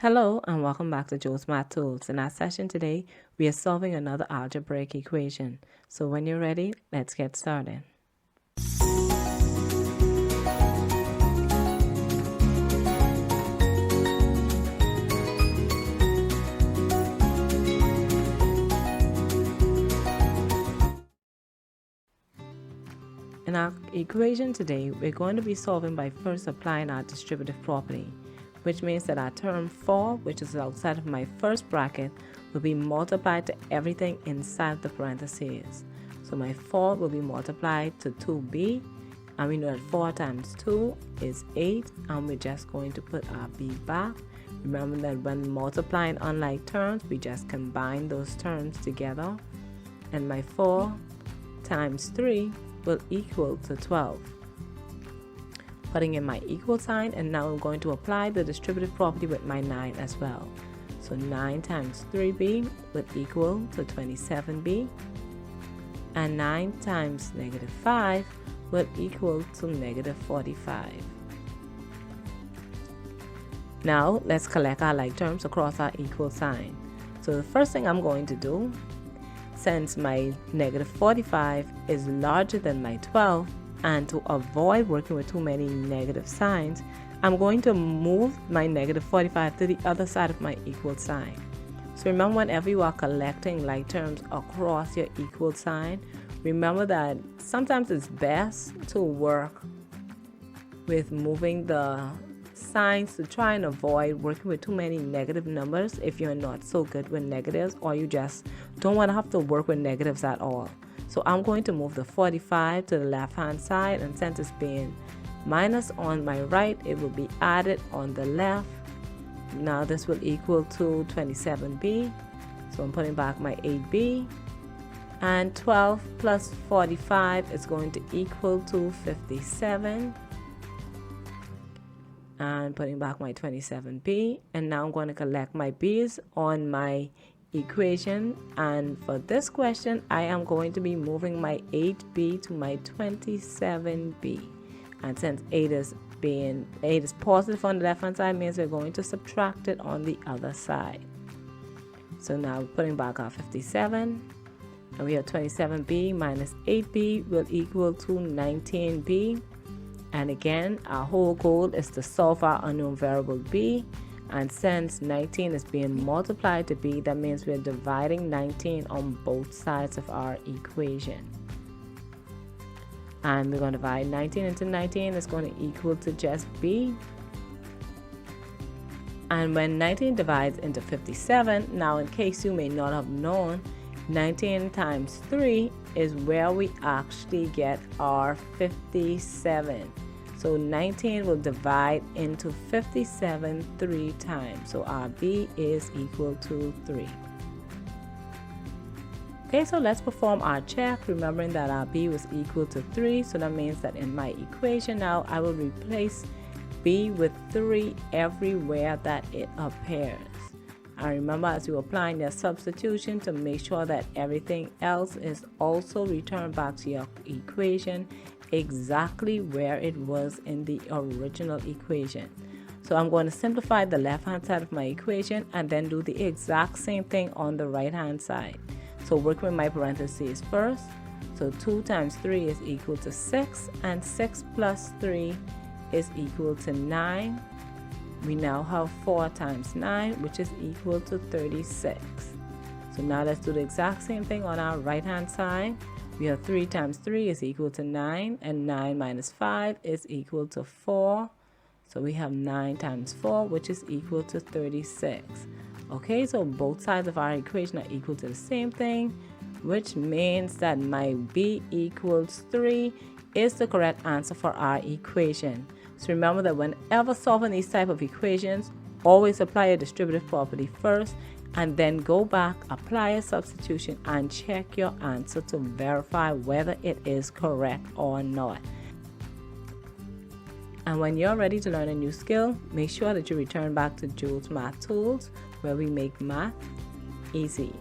Hello and welcome back to Joe's Math Tools. In our session today, we are solving another algebraic equation. So when you're ready, let's get started. In our equation today, we're going to be solving by first applying our distributive property, which means that our term 4, which is outside of my first bracket, will be multiplied to everything inside the parentheses. So my 4 will be multiplied to 2b, and we know that 4 times 2 is 8, and we're just going to put our b back. Remember that when multiplying unlike terms, we just combine those terms together, and my 4 times 3 will equal to 12. Putting in my equal sign, and now I'm going to apply the distributive property with my 9 as well. So 9 times 3b will equal to 27b, and 9 times negative 5 will equal to negative 45. Now let's collect our like terms across our equal sign. So the first thing I'm going to do, since my negative 45 is larger than my 12, and to avoid working with too many negative signs, I'm going to move my negative 45 to the other side of my equal sign. So remember, whenever you are collecting like terms across your equal sign, remember that sometimes it's best to work with moving the signs to try and avoid working with too many negative numbers if you're not so good with negatives, or you just don't want to have to work with negatives at all. So I'm going to move the 45 to the left hand side, and since it's being minus on my right, it will be added on the left. Now this will equal to 27b, so I'm putting back my 8b, and 12 plus 45 is going to equal to 57, and putting back my 27b. And now I'm going to collect my b's on my equation, and for this question I am going to be moving my 8b to my 27b, and since 8 is positive on the left hand side, means we're going to subtract it on the other side. So now putting back our 57, and we have 27b minus 8b will equal to 19b, and again our whole goal is to solve our unknown variable b. And since 19 is being multiplied to b, that means we're dividing 19 on both sides of our equation. And we're going to divide 19 into 19, it's going to equal to just b. And when 19 divides into 57, now in case you may not have known, 19 times 3 is where we actually get our 57. So 19 will divide into 57 3 times. So our b is equal to 3. Okay, so let's perform our check, remembering that our b was equal to 3. So that means that in my equation now, I will replace b with 3 everywhere that it appears. And remember, as you're applying your substitution, to make sure that everything else is also returned back to your equation exactly where it was in the original equation. So I'm going to simplify the left hand side of my equation and then do the exact same thing on the right hand side. So work with my parentheses first. So 2 times 3 is equal to 6, and 6 plus 3 is equal to 9. We now have 4 times 9, which is equal to 36. So now let's do the exact same thing on our right hand side. We have 3 times 3 is equal to 9, and 9 minus 5 is equal to 4. So we have 9 times 4, which is equal to 36. Okay, so both sides of our equation are equal to the same thing, which means that my b equals 3 is the correct answer for our equation. So remember that whenever solving these type of equations, always apply a distributive property first, and then go back, apply a substitution, and check your answer to verify whether it is correct or not. And when you're ready to learn a new skill, make sure that you return back to Joe's Math Tools, where we make math easy.